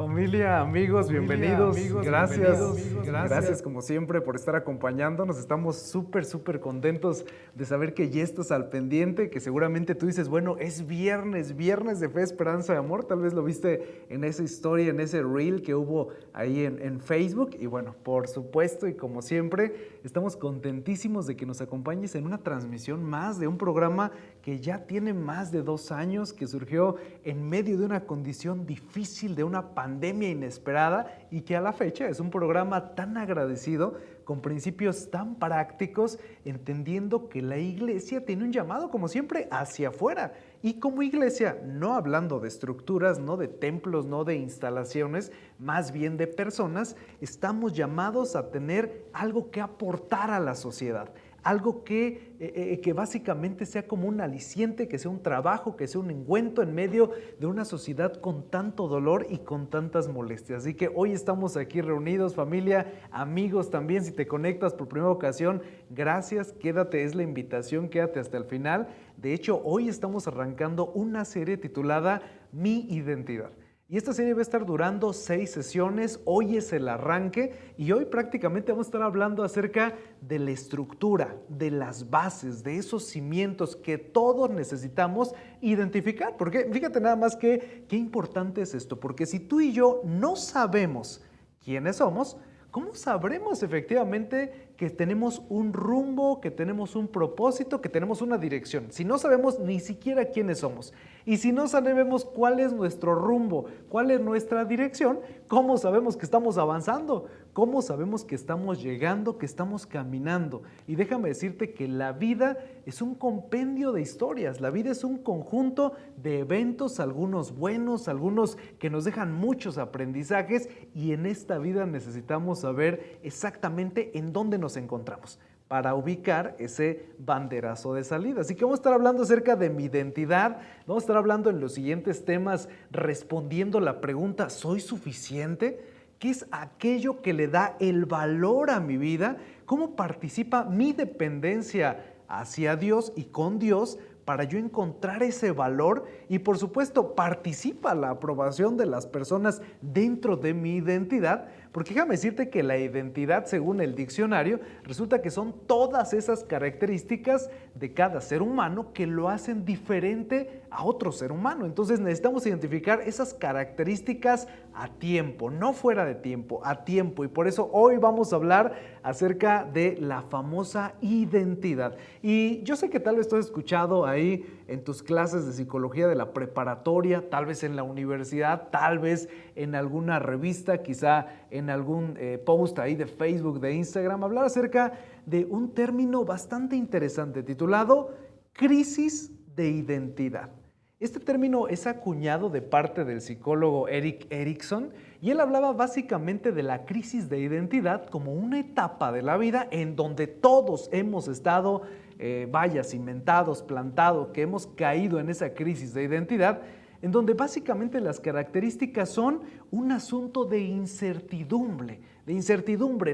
Familia, amigos, bienvenidos. Gracias como siempre por estar acompañándonos. Estamos súper contentos de saber que ya estás al pendiente, que seguramente tú dices, bueno, es viernes de fe, esperanza y amor. Tal vez lo viste en esa historia, en ese reel que hubo ahí en Facebook. Y bueno, por supuesto y como siempre, estamos contentísimos de que nos acompañes en una transmisión más de un programa que ya tiene más de 2 años, que surgió en medio de una condición difícil, de una pandemia inesperada, y que a la fecha es un programa tan agradecido, con principios tan prácticos, entendiendo que la iglesia tiene un llamado, como siempre, hacia afuera. Y como iglesia, no hablando de estructuras, no de templos, no de instalaciones, más bien de personas, estamos llamados a tener algo que aportar a la sociedad. Algo que básicamente sea como un aliciente, que sea un trabajo, que sea un ungüento en medio de una sociedad con tanto dolor y con tantas molestias. Así que hoy estamos aquí reunidos, familia, amigos también. Si te conectas por primera ocasión, gracias, quédate, es la invitación, quédate hasta el final. De hecho, hoy estamos arrancando una serie titulada Mi Identidad. Y esta serie va a estar durando 6 sesiones, hoy es el arranque y hoy prácticamente vamos a estar hablando acerca de la estructura, de las bases, de esos cimientos que todos necesitamos identificar. Porque fíjate nada más qué importante es esto, porque si tú y yo no sabemos quiénes somos, ¿cómo sabremos efectivamente que tenemos un rumbo, que tenemos un propósito, que tenemos una dirección? Si no sabemos ni siquiera quiénes somos y si no sabemos cuál es nuestro rumbo, cuál es nuestra dirección, ¿cómo sabemos que estamos avanzando? ¿Cómo sabemos que estamos llegando, que estamos caminando? Y déjame decirte que la vida es un compendio de historias, la vida es un conjunto de eventos, algunos buenos, algunos que nos dejan muchos aprendizajes, y en esta vida necesitamos saber exactamente en dónde nos encontramos para ubicar ese banderazo de salida. Así que vamos a estar hablando acerca de mi identidad, vamos a estar hablando en los siguientes temas, respondiendo la pregunta, ¿soy suficiente? ¿Qué es aquello que le da el valor a mi vida? ¿Cómo participa mi dependencia hacia Dios y con Dios para yo encontrar ese valor? Y por supuesto, participa la aprobación de las personas dentro de mi identidad, porque déjame decirte que la identidad, según el diccionario, resulta que son todas esas características de cada ser humano que lo hacen diferente a otro ser humano. Entonces necesitamos identificar esas características a tiempo, no fuera de tiempo, a tiempo. Y por eso hoy vamos a hablar acerca de la famosa identidad. Y yo sé que tal vez tú has escuchado ahí en tus clases de psicología de la preparatoria, tal vez en la universidad, tal vez en alguna revista, quizá en algún post ahí de Facebook, de Instagram, hablar acerca de un término bastante interesante titulado crisis de identidad. Este término es acuñado de parte del psicólogo Erik Erikson y él hablaba básicamente de la crisis de identidad como una etapa de la vida en donde todos hemos estado cimentados, plantados, que hemos caído en esa crisis de identidad, en donde básicamente las características son un asunto de incertidumbre.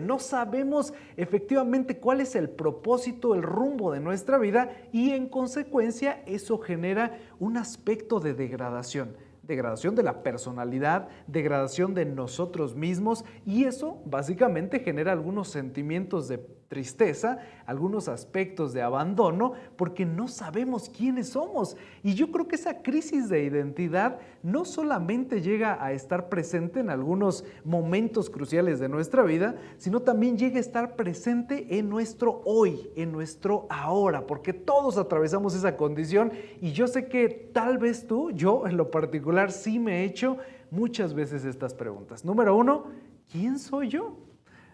No sabemos efectivamente cuál es el propósito, el rumbo de nuestra vida, y en consecuencia eso genera un aspecto de degradación de la personalidad, degradación de nosotros mismos, y eso básicamente genera algunos sentimientos de tristeza, algunos aspectos de abandono, porque no sabemos quiénes somos. Y yo creo que esa crisis de identidad no solamente llega a estar presente en algunos momentos cruciales de nuestra vida, sino también llega a estar presente en nuestro hoy, en nuestro ahora, porque todos atravesamos esa condición, y yo sé que tal vez tú, yo en lo particular, sí me he hecho muchas veces estas preguntas. Número 1, ¿quién soy yo?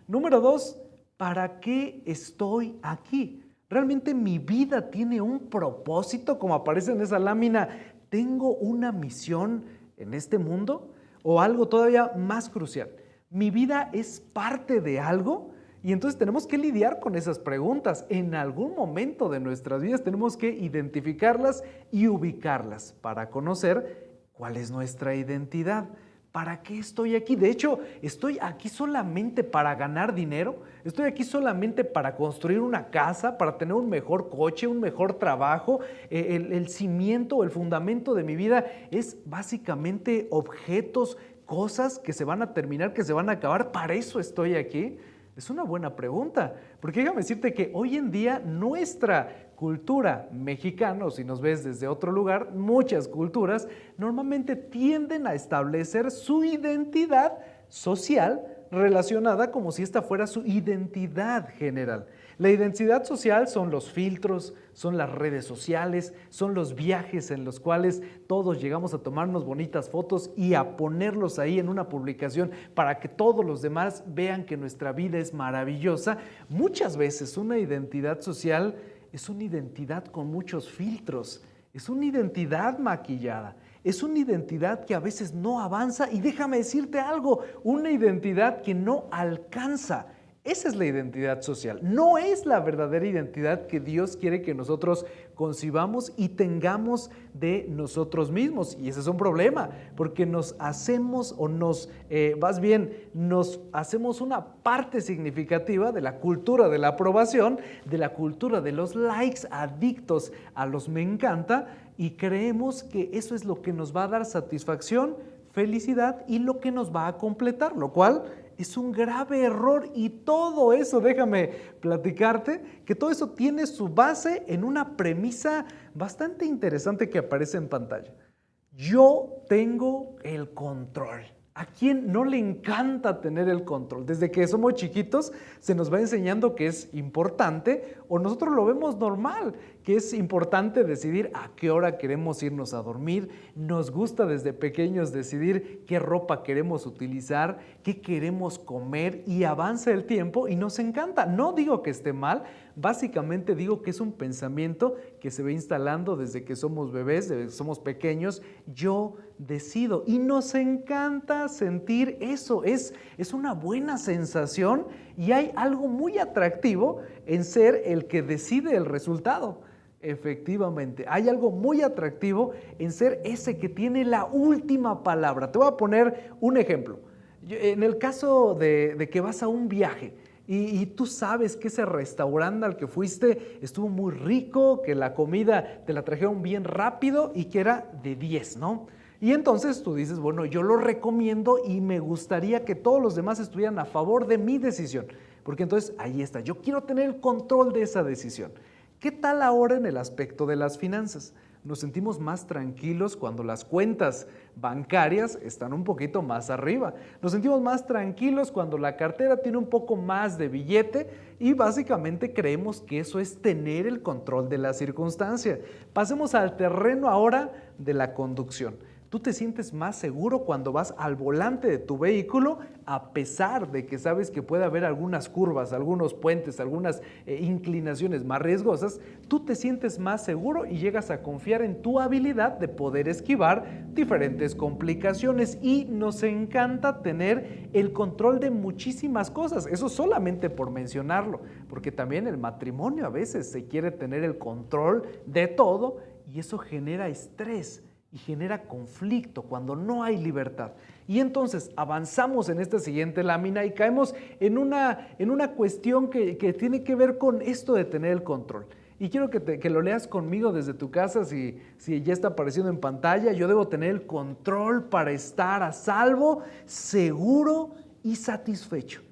Número 2, ¿para qué estoy aquí? ¿Realmente mi vida tiene un propósito, como aparece en esa lámina? ¿Tengo una misión en este mundo? O algo todavía más crucial, ¿mi vida es parte de algo? Y entonces tenemos que lidiar con esas preguntas. En algún momento de nuestras vidas tenemos que identificarlas y ubicarlas para conocer cuál es nuestra identidad. ¿Para qué estoy aquí? De hecho, ¿estoy aquí solamente para ganar dinero? ¿Estoy aquí solamente para construir una casa, para tener un mejor coche, un mejor trabajo? El cimiento, el fundamento de mi vida es básicamente objetos, cosas que se van a terminar, que se van a acabar. ¿Para eso estoy aquí? Es una buena pregunta, porque déjame decirte que hoy en día nuestra cultura mexicana, o si nos ves desde otro lugar, muchas culturas normalmente tienden a establecer su identidad social relacionada como si esta fuera su identidad general. La identidad social son los filtros, son las redes sociales, son los viajes en los cuales todos llegamos a tomarnos bonitas fotos y a ponerlos ahí en una publicación para que todos los demás vean que nuestra vida es maravillosa. Muchas veces una identidad social es una identidad con muchos filtros, es una identidad maquillada. Es una identidad que a veces no avanza y déjame decirte algo, una identidad que no alcanza. Esa es la identidad social, no es la verdadera identidad que Dios quiere que nosotros concibamos y tengamos de nosotros mismos. Y ese es un problema, porque nos hacemos nos hacemos una parte significativa de la cultura de la aprobación, de la cultura de los likes, adictos a los me encanta, y creemos que eso es lo que nos va a dar satisfacción, felicidad y lo que nos va a completar, lo cual es un grave error. Y todo eso, déjame platicarte, que todo eso tiene su base en una premisa bastante interesante que aparece en pantalla. Yo tengo el control. ¿A quién no le encanta tener el control? Desde que somos chiquitos se nos va enseñando que es importante, o nosotros lo vemos normal, que es importante decidir a qué hora queremos irnos a dormir. Nos gusta desde pequeños decidir qué ropa queremos utilizar, qué queremos comer, y avanza el tiempo y nos encanta. No digo que esté mal, básicamente digo que es un pensamiento que se va instalando desde que somos bebés, desde que somos pequeños. Yo decido y nos encanta sentir eso, es una buena sensación y hay algo muy atractivo en ser el que decide el resultado. Efectivamente, hay algo muy atractivo en ser ese que tiene la última palabra. Te voy a poner un ejemplo. En el caso de que vas a un viaje y tú sabes que ese restaurante al que fuiste estuvo muy rico, que la comida te la trajeron bien rápido y que era de 10, ¿no? Y entonces tú dices, bueno, yo lo recomiendo y me gustaría que todos los demás estuvieran a favor de mi decisión, porque entonces ahí está, yo quiero tener el control de esa decisión. ¿Qué tal ahora en el aspecto de las finanzas? Nos sentimos más tranquilos cuando las cuentas bancarias están un poquito más arriba. Nos sentimos más tranquilos cuando la cartera tiene un poco más de billete y básicamente creemos que eso es tener el control de la circunstancia. Pasemos al terreno ahora de la conducción. Tú te sientes más seguro cuando vas al volante de tu vehículo, a pesar de que sabes que puede haber algunas curvas, algunos puentes, algunas inclinaciones más riesgosas. Tú te sientes más seguro y llegas a confiar en tu habilidad de poder esquivar diferentes complicaciones, y nos encanta tener el control de muchísimas cosas. Eso solamente por mencionarlo, porque también el matrimonio a veces se quiere tener el control de todo y eso genera estrés y genera conflicto cuando no hay libertad. Y entonces avanzamos en esta siguiente lámina y caemos en una cuestión que tiene que ver con esto de tener el control. Y quiero que lo leas conmigo desde tu casa, si ya está apareciendo en pantalla. Yo debo tener el control para estar a salvo, seguro y satisfecho.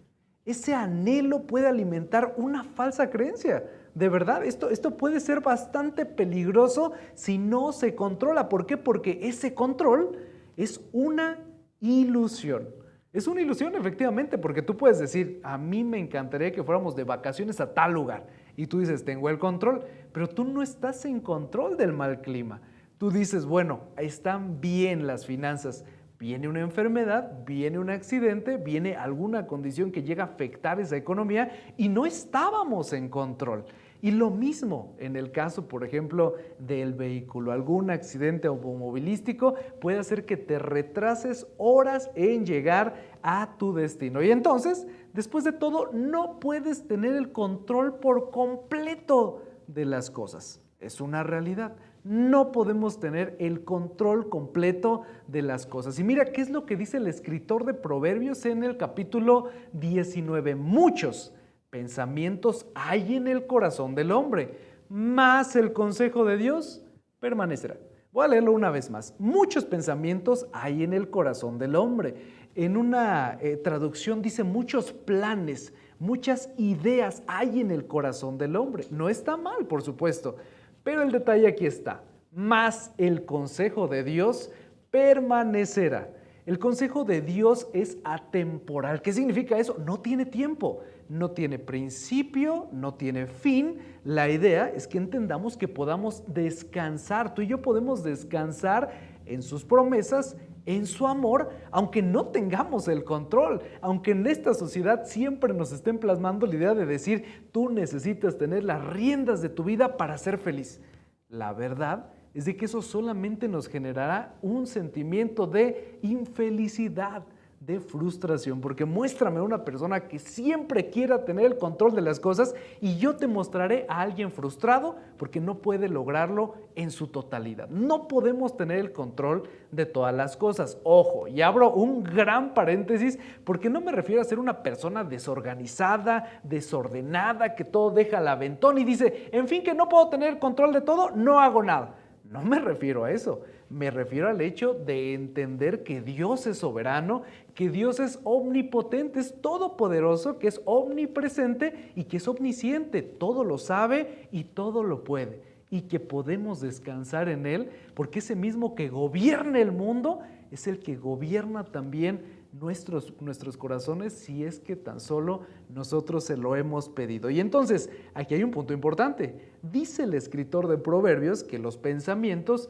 Ese anhelo puede alimentar una falsa creencia. De verdad, esto puede ser bastante peligroso si no se controla. ¿Por qué? Porque ese control es una ilusión. Es una ilusión, efectivamente, porque tú puedes decir, a mí me encantaría que fuéramos de vacaciones a tal lugar. Y tú dices, tengo el control, pero tú no estás en control del mal clima. Tú dices, bueno, están bien las finanzas. Viene una enfermedad, viene un accidente, viene alguna condición que llega a afectar esa economía y no estábamos en control. Y lo mismo en el caso, por ejemplo, del vehículo. Algún accidente automovilístico puede hacer que te retrases horas en llegar a tu destino. Y entonces, después de todo, no puedes tener el control por completo de las cosas. Es una realidad. No podemos tener el control completo de las cosas. Y mira qué es lo que dice el escritor de Proverbios en el capítulo 19. Muchos pensamientos hay en el corazón del hombre, mas el consejo de Dios permanecerá. Voy a leerlo una vez más. Muchos pensamientos hay en el corazón del hombre. En una traducción dice muchos planes, muchas ideas hay en el corazón del hombre. No está mal, por supuesto, pero el detalle aquí está. Mas el consejo de Dios permanecerá. El consejo de Dios es atemporal. ¿Qué significa eso? No tiene tiempo, no tiene principio, no tiene fin. La idea es que entendamos que podamos descansar. Tú y yo podemos descansar en sus promesas, en su amor, aunque no tengamos el control, aunque en esta sociedad siempre nos estén plasmando la idea de decir, tú necesitas tener las riendas de tu vida para ser feliz. La verdad es de que eso solamente nos generará un sentimiento de infelicidad, de frustración, porque muéstrame a una persona que siempre quiera tener el control de las cosas y yo te mostraré a alguien frustrado porque no puede lograrlo en su totalidad. No podemos tener el control de todas las cosas. Ojo, y abro un gran paréntesis porque no me refiero a ser una persona desorganizada, desordenada, que todo deja al aventón y dice, en fin, que no puedo tener el control de todo, no hago nada. No me refiero a eso, me refiero al hecho de entender que Dios es soberano, que Dios es omnipotente, es todopoderoso, que es omnipresente y que es omnisciente, todo lo sabe y todo lo puede, y que podemos descansar en Él, porque ese mismo que gobierna el mundo es el que gobierna también nuestros corazones, si es que tan solo nosotros se lo hemos pedido. Y entonces, aquí hay un punto importante. Dice el escritor de Proverbios que los pensamientos,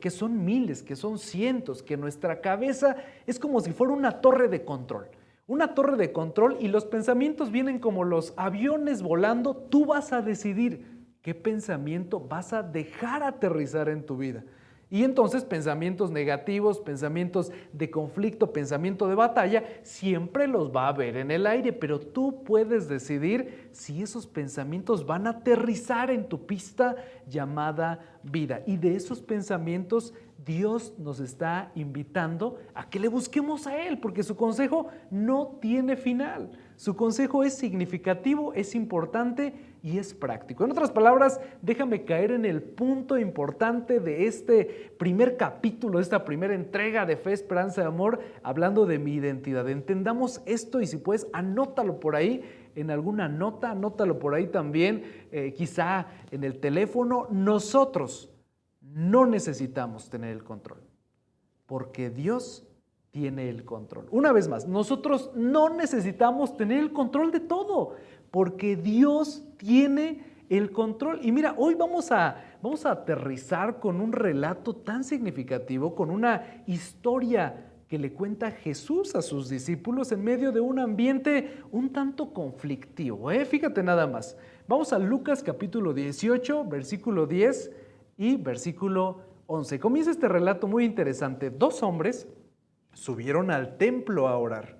que son miles, que son cientos, que nuestra cabeza es como si fuera una torre de control. Una torre de control y los pensamientos vienen como los aviones volando. Tú vas a decidir qué pensamiento vas a dejar aterrizar en tu vida. Y entonces pensamientos negativos, pensamientos de conflicto, pensamiento de batalla, siempre los va a haber en el aire, pero tú puedes decidir si esos pensamientos van a aterrizar en tu pista llamada vida. Y de esos pensamientos Dios nos está invitando a que le busquemos a Él, porque su consejo no tiene final. Su consejo es significativo, es importante y es práctico. En otras palabras, déjame caer en el punto importante de este primer capítulo, de esta primera entrega de Fe, Esperanza y Amor, hablando de mi identidad. Entendamos esto y si puedes, anótalo por ahí en alguna nota, anótalo por ahí también, quizá en el teléfono. Nosotros no necesitamos tener el control, porque Dios tiene el control. Una vez más, nosotros no necesitamos tener el control de todo, porque Dios tiene el control. Y mira, hoy vamos a aterrizar con un relato tan significativo, con una historia que le cuenta Jesús a sus discípulos en medio de un ambiente un tanto conflictivo. Fíjate nada más. Vamos a Lucas capítulo 18, versículo 10 y versículo 11. Comienza este relato muy interesante. Dos hombres subieron al templo a orar.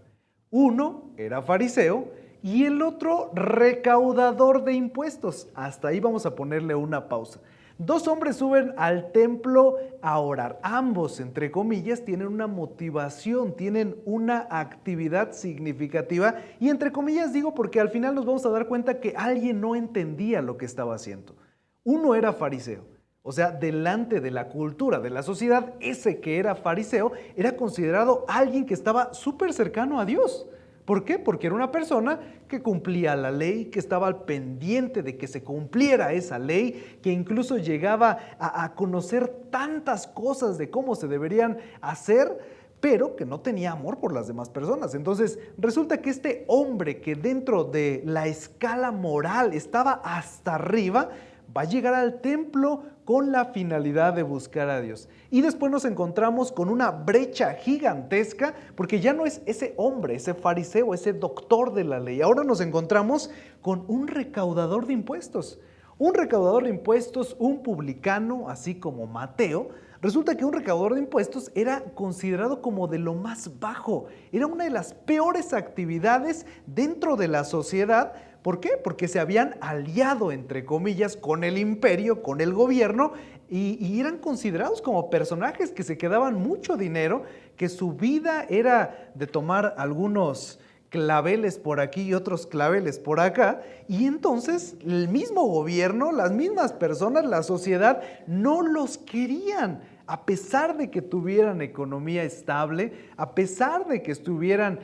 Uno era fariseo y el otro recaudador de impuestos. Hasta ahí vamos a ponerle una pausa. Dos hombres suben al templo a orar. Ambos, entre comillas, tienen una motivación, tienen una actividad significativa. Y entre comillas digo porque al final nos vamos a dar cuenta que alguien no entendía lo que estaba haciendo. Uno era fariseo. O sea, delante de la cultura de la sociedad, ese que era fariseo era considerado alguien que estaba súper cercano a Dios. ¿Por qué? Porque era una persona que cumplía la ley, que estaba al pendiente de que se cumpliera esa ley, que incluso llegaba a conocer tantas cosas de cómo se deberían hacer, pero que no tenía amor por las demás personas. Entonces, resulta que este hombre que dentro de la escala moral estaba hasta arriba, va a llegar al templo con la finalidad de buscar a Dios. Y después nos encontramos con una brecha gigantesca, porque ya no es ese hombre, ese fariseo, ese doctor de la ley. Ahora nos encontramos con un recaudador de impuestos. Un recaudador de impuestos, un publicano, así como Mateo. Resulta que un recaudador de impuestos era considerado como de lo más bajo. Era una de las peores actividades dentro de la sociedad. ¿Por qué? Porque se habían aliado, entre comillas, con el imperio, con el gobierno, y eran considerados como personajes que se quedaban mucho dinero, que su vida era de tomar algunos claveles por aquí y otros claveles por acá, y entonces el mismo gobierno, las mismas personas, la sociedad no los querían, a pesar de que tuvieran economía estable, a pesar de que estuvieran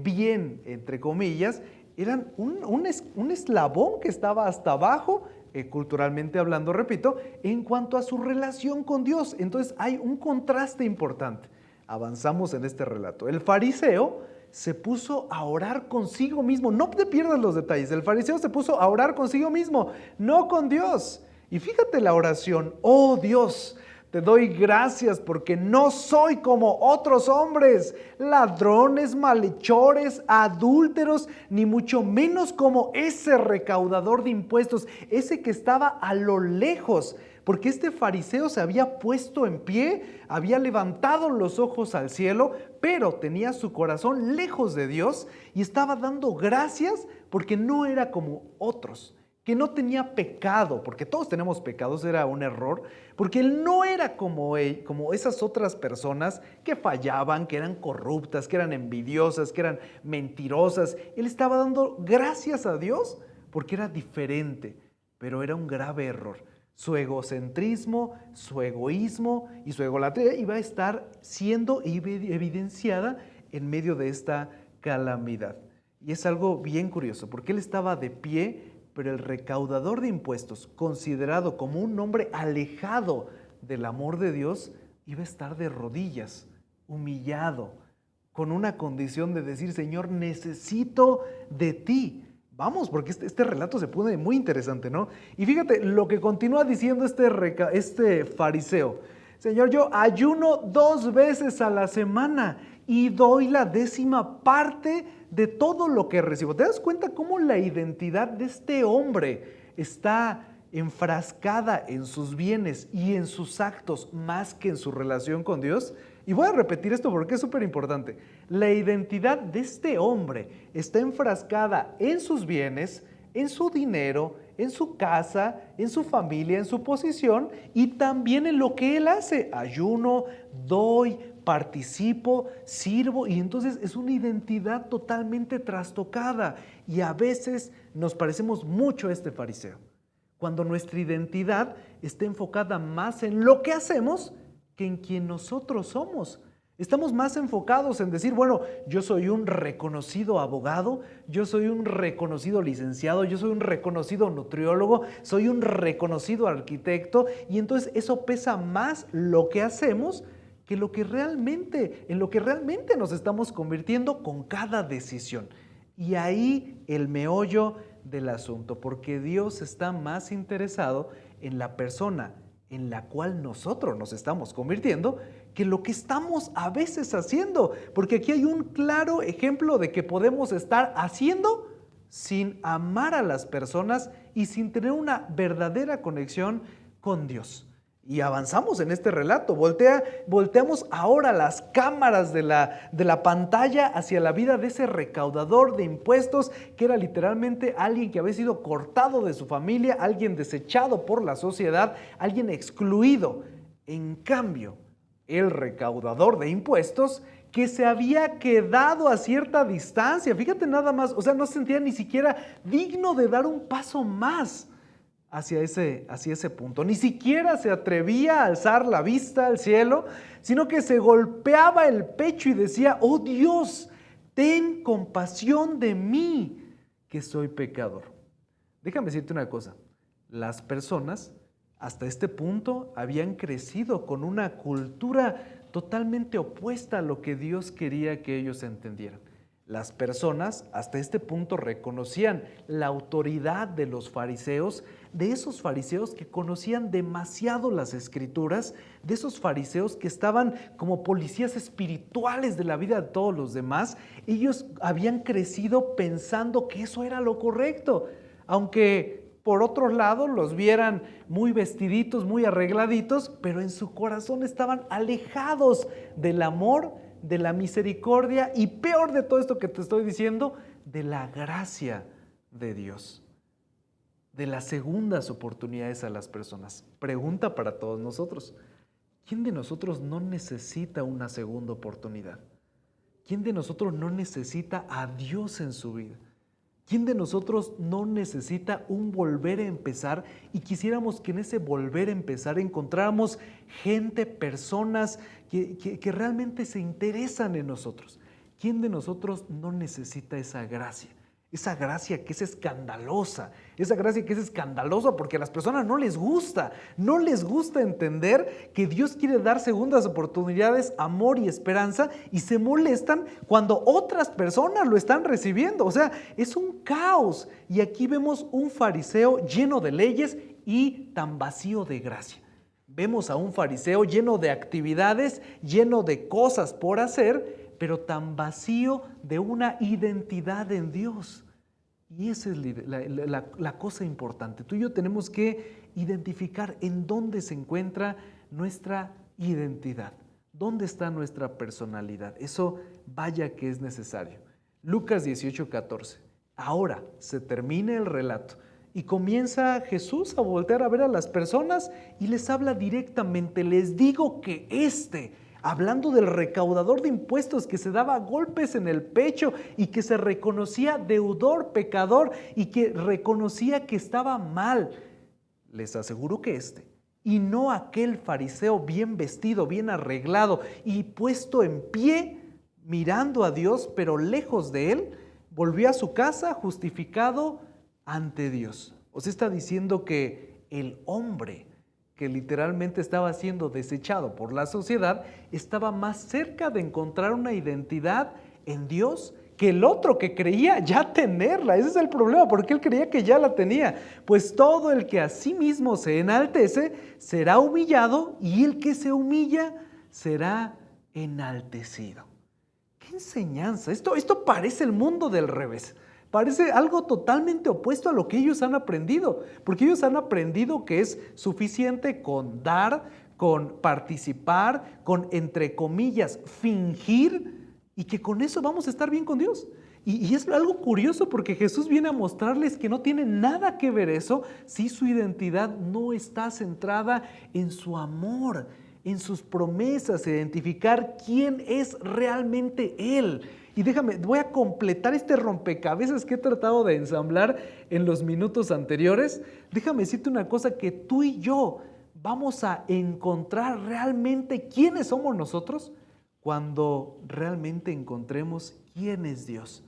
bien, entre comillas, eran un eslabón que estaba hasta abajo, culturalmente hablando, repito, en cuanto a su relación con Dios. Entonces hay un contraste importante. Avanzamos en este relato. El fariseo se puso a orar consigo mismo. No te pierdas los detalles. El fariseo se puso a orar consigo mismo, no con Dios. Y fíjate la oración: oh Dios, te doy gracias porque no soy como otros hombres, ladrones, malhechores, adúlteros, ni mucho menos como ese recaudador de impuestos, ese que estaba a lo lejos. Porque este fariseo se había puesto en pie, había levantado los ojos al cielo, pero tenía su corazón lejos de Dios y estaba dando gracias porque no era como otros, que no tenía pecado, porque todos tenemos pecados, era un error, porque él no era como esas otras personas que fallaban, que eran corruptas, que eran envidiosas, que eran mentirosas. Él estaba dando gracias a Dios porque era diferente, pero era un grave error. Su egocentrismo, su egoísmo y su egolatría iba a estar siendo evidenciada en medio de esta calamidad. Y es algo bien curioso, porque él estaba de pie, pero el recaudador de impuestos, considerado como un hombre alejado del amor de Dios, iba a estar de rodillas, humillado, con una condición de decir: Señor, necesito de ti. Vamos, porque este relato se pone muy interesante, ¿no? Y fíjate lo que continúa diciendo este fariseo: Señor, yo ayuno 2 veces a la semana y doy la 10ª parte de todo lo que recibo. ¿Te das cuenta cómo la identidad de este hombre está enfrascada en sus bienes y en sus actos más que en su relación con Dios? Y voy a repetir esto porque es súper importante. La identidad de este hombre está enfrascada en sus bienes, en su dinero, en su casa, en su familia, en su posición y también en lo que él hace. Ayuno, doy, participo, sirvo, y entonces es una identidad totalmente trastocada. Y a veces nos parecemos mucho a este fariseo, cuando nuestra identidad está enfocada más en lo que hacemos que en quien nosotros somos. Estamos más enfocados en decir: bueno, yo soy un reconocido abogado, yo soy un reconocido licenciado, yo soy un reconocido nutriólogo, soy un reconocido arquitecto, y entonces eso pesa más lo que hacemos que en lo que realmente nos estamos convirtiendo con cada decisión. Y ahí el meollo del asunto, porque Dios está más interesado en la persona en la cual nosotros nos estamos convirtiendo que lo que estamos a veces haciendo, porque aquí hay un claro ejemplo de que podemos estar haciendo sin amar a las personas y sin tener una verdadera conexión con Dios. Y avanzamos en este relato. Volteamos ahora las cámaras de la pantalla hacia la vida de ese recaudador de impuestos, que era literalmente alguien que había sido cortado de su familia, alguien desechado por la sociedad, alguien excluido. En cambio, el recaudador de impuestos, que se había quedado a cierta distancia, fíjate nada más, o sea, no se sentía ni siquiera digno de dar un paso más hacia ese punto. Ni siquiera se atrevía a alzar la vista al cielo, sino que se golpeaba el pecho y decía: oh Dios, ten compasión de mí, que soy pecador. Déjame decirte una cosa: las personas hasta este punto habían crecido con una cultura totalmente opuesta a lo que Dios quería que ellos entendieran. Las personas hasta este punto reconocían la autoridad de los fariseos, de esos fariseos que conocían demasiado las escrituras, de esos fariseos que estaban como policías espirituales de la vida de todos los demás. Ellos habían crecido pensando que eso era lo correcto, aunque por otro lado los vieran muy vestiditos, muy arregladitos, pero en su corazón estaban alejados del amor, de la misericordia y, peor de todo esto que te estoy diciendo, de la gracia de Dios. de las segundas oportunidades a las personas. Pregunta para todos nosotros. ¿Quién de nosotros no necesita una segunda oportunidad? ¿Quién de nosotros no necesita a Dios en su vida? ¿Quién de nosotros no necesita un volver a empezar y quisiéramos que en ese volver a empezar encontráramos gente, personas que realmente se interesan en nosotros? ¿Quién de nosotros no necesita esa gracia? Esa gracia que es escandalosa, porque a las personas no les gusta entender que Dios quiere dar segundas oportunidades, amor y esperanza, y se molestan cuando otras personas lo están recibiendo. O sea, es un caos. Y aquí vemos un fariseo lleno de leyes y tan vacío de gracia. Vemos a un fariseo lleno de actividades, lleno de cosas por hacer, pero tan vacío de una identidad en Dios. Y esa es la cosa importante. Tú y yo tenemos que identificar en dónde se encuentra nuestra identidad, dónde está nuestra personalidad. Eso vaya que es necesario. Lucas 18:14. Ahora se termina el relato y comienza Jesús a voltear a ver a las personas y les habla directamente. Les digo que hablando del recaudador de impuestos que se daba golpes en el pecho y que se reconocía deudor, pecador y que reconocía que estaba mal, les aseguro que y no aquel fariseo bien vestido, bien arreglado y puesto en pie, mirando a Dios, pero lejos de él, volvió a su casa justificado ante Dios. O sea, está diciendo que el hombre que literalmente estaba siendo desechado por la sociedad, estaba más cerca de encontrar una identidad en Dios que el otro que creía ya tenerla. Ese es el problema, porque él creía que ya la tenía. Pues todo el que a sí mismo se enaltece será humillado, y el que se humilla será enaltecido. ¿Qué enseñanza? Esto parece el mundo del revés. Parece algo totalmente opuesto a lo que ellos han aprendido, porque ellos han aprendido que es suficiente con dar, con participar, con, entre comillas, fingir, y que con eso vamos a estar bien con Dios. Y es algo curioso porque Jesús viene a mostrarles que no tiene nada que ver eso si su identidad no está centrada en su amor, en sus promesas, identificar quién es realmente Él. Y voy a completar este rompecabezas que he tratado de ensamblar en los minutos anteriores. Déjame decirte una cosa, que tú y yo vamos a encontrar realmente quiénes somos nosotros cuando realmente encontremos quién es Dios.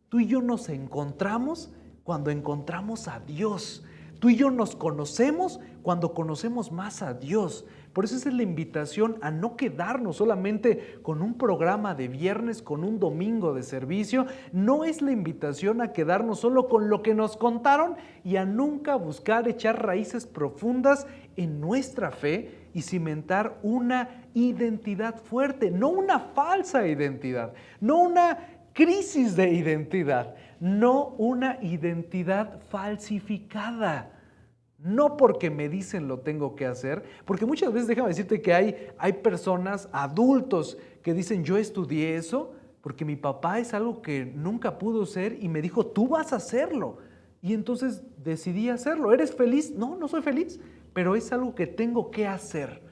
Tú y yo nos encontramos cuando encontramos a Dios. Tú y yo nos conocemos cuando conocemos más a Dios. Por eso esa es la invitación a no quedarnos solamente con un programa de viernes, con un domingo de servicio. No es la invitación a quedarnos solo con lo que nos contaron y a nunca buscar echar raíces profundas en nuestra fe y cimentar una identidad fuerte, no una falsa identidad, no una crisis de identidad, no una identidad falsificada. No porque me dicen lo tengo que hacer, porque muchas veces, déjame decirte que hay personas, adultos, que dicen yo estudié eso porque mi papá es algo que nunca pudo ser y me dijo tú vas a hacerlo. Y entonces decidí hacerlo. ¿Eres feliz? No, no soy feliz, pero es algo que tengo que hacer.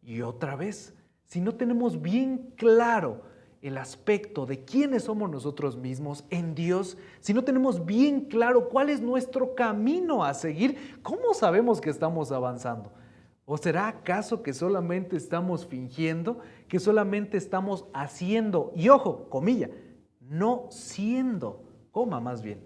Y otra vez, si no tenemos bien claro el aspecto de quiénes somos nosotros mismos en Dios, si no tenemos bien claro cuál es nuestro camino a seguir, ¿cómo sabemos que estamos avanzando? ¿O será acaso que solamente estamos fingiendo, que solamente estamos haciendo, y ojo, comilla, no siendo, coma más bien,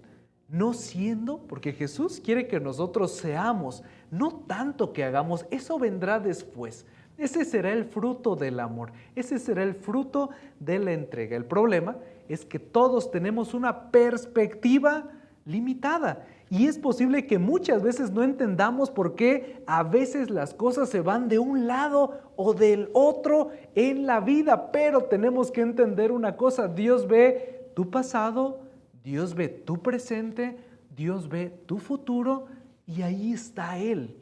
no siendo, porque Jesús quiere que nosotros seamos, no tanto que hagamos, eso vendrá después. Ese será el fruto del amor, ese será el fruto de la entrega. El problema es que todos tenemos una perspectiva limitada y es posible que muchas veces no entendamos por qué a veces las cosas se van de un lado o del otro en la vida, pero tenemos que entender una cosa: Dios ve tu pasado, Dios ve tu presente, Dios ve tu futuro y ahí está Él,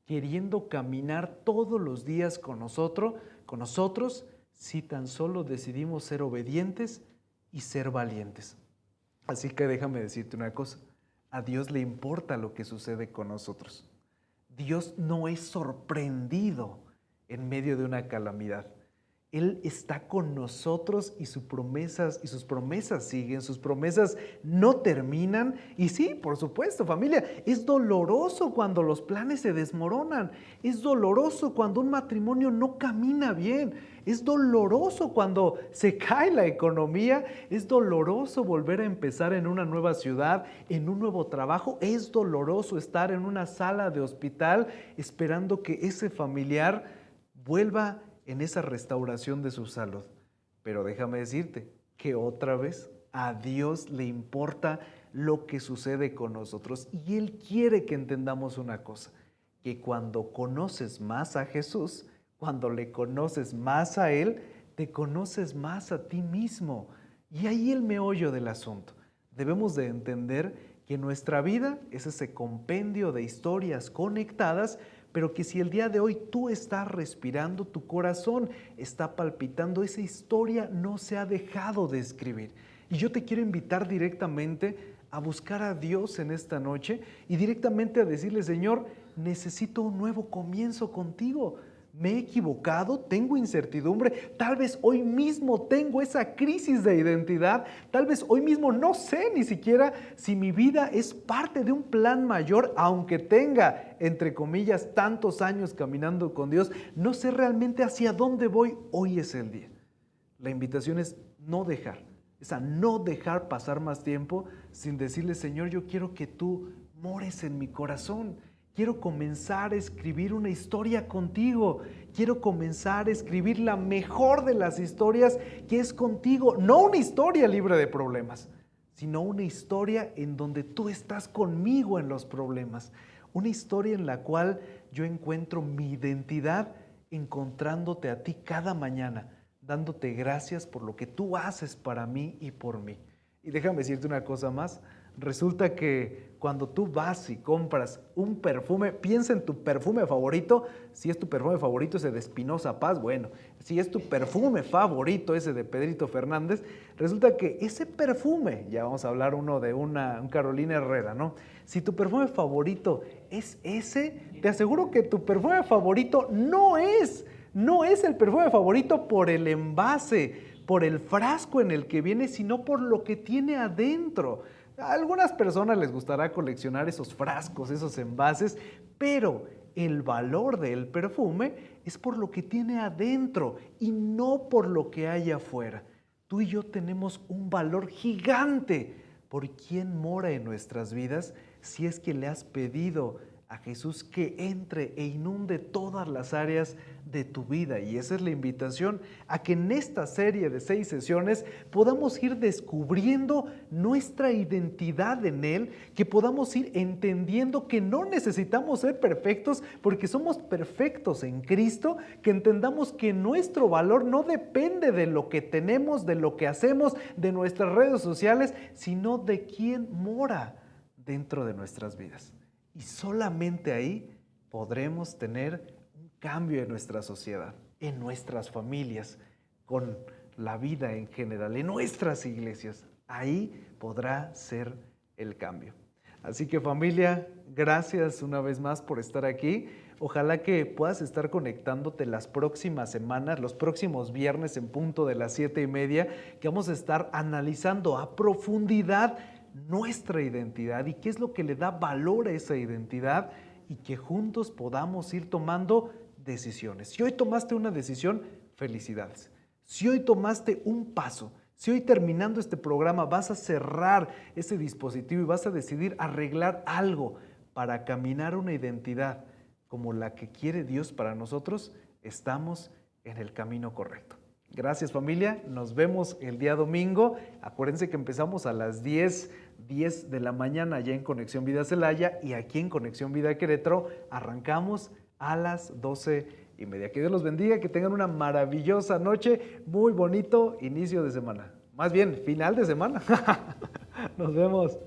queriendo caminar todos los días con nosotros, si tan solo decidimos ser obedientes y ser valientes. Así que déjame decirte una cosa, A Dios le importa lo que sucede con nosotros. Dios no es sorprendido en medio de una calamidad. Él está con nosotros y sus promesas siguen, sus promesas no terminan. Y sí, por supuesto, familia, es doloroso cuando los planes se desmoronan. Es doloroso cuando un matrimonio no camina bien. Es doloroso cuando se cae la economía. Es doloroso volver a empezar en una nueva ciudad, en un nuevo trabajo. Es doloroso estar en una sala de hospital esperando que ese familiar vuelva en esa restauración de su salud. Pero déjame decirte que otra vez a Dios le importa lo que sucede con nosotros y Él quiere que entendamos una cosa, que cuando conoces más a Jesús, cuando le conoces más a Él, te conoces más a ti mismo. Y ahí el meollo del asunto. Debemos de entender que nuestra vida es ese compendio de historias conectadas, pero que si el día de hoy tú estás respirando, tu corazón está palpitando, esa historia no se ha dejado de escribir. Y yo te quiero invitar directamente a buscar a Dios en esta noche y directamente a decirle: Señor, necesito un nuevo comienzo contigo. Me he equivocado, tengo incertidumbre, tal vez hoy mismo tengo esa crisis de identidad, tal vez hoy mismo no sé ni siquiera si mi vida es parte de un plan mayor, aunque tenga, entre comillas, tantos años caminando con Dios, no sé realmente hacia dónde voy. Hoy es el día. La invitación es no dejar pasar más tiempo sin decirle: Señor, yo quiero que tú mores en mi corazón. Quiero comenzar a escribir una historia contigo. Quiero comenzar a escribir la mejor de las historias, que es contigo. No una historia libre de problemas, sino una historia en donde tú estás conmigo en los problemas. Una historia en la cual yo encuentro mi identidad encontrándote a ti cada mañana, dándote gracias por lo que tú haces para mí y por mí. Y déjame decirte una cosa más. Resulta que cuando tú vas y compras un perfume, piensa en tu perfume favorito. Si es tu perfume favorito ese de Espinosa Paz, bueno, si es tu perfume favorito ese de Pedrito Fernández, resulta que ese perfume, ya vamos a hablar uno de un Carolina Herrera, ¿no? Si tu perfume favorito es ese, te aseguro que tu perfume favorito no es el perfume favorito por el envase, por el frasco en el que viene, sino por lo que tiene adentro. A algunas personas les gustará coleccionar esos frascos, esos envases, pero el valor del perfume es por lo que tiene adentro y no por lo que hay afuera. Tú y yo tenemos un valor gigante por quien mora en nuestras vidas si es que le has pedido a Jesús que entre e inunde todas las áreas de tu vida. Y esa es la invitación a que en esta serie de 6 sesiones podamos ir descubriendo nuestra identidad en Él, que podamos ir entendiendo que no necesitamos ser perfectos porque somos perfectos en Cristo, que entendamos que nuestro valor no depende de lo que tenemos, de lo que hacemos, de nuestras redes sociales, sino de quién mora dentro de nuestras vidas. Y solamente ahí podremos tener un cambio en nuestra sociedad, en nuestras familias, con la vida en general, en nuestras iglesias. Ahí podrá ser el cambio. Así que, familia, gracias una vez más por estar aquí. Ojalá que puedas estar conectándote las próximas semanas, los próximos viernes en punto de las 7:30, que vamos a estar analizando a profundidad nuestra identidad y qué es lo que le da valor a esa identidad, y que juntos podamos ir tomando decisiones. Si hoy tomaste una decisión, felicidades. Si hoy tomaste un paso, si hoy terminando este programa vas a cerrar ese dispositivo y vas a decidir arreglar algo para caminar una identidad como la que quiere Dios para nosotros, estamos en el camino correcto. Gracias, familia, nos vemos el día domingo. Acuérdense que empezamos a las 10 de la mañana allá en Conexión Vida Celaya, y aquí en Conexión Vida Querétaro arrancamos a las 12:30. Que Dios los bendiga, que tengan una maravillosa noche, muy bonito inicio de semana. Más bien, final de semana. Nos vemos.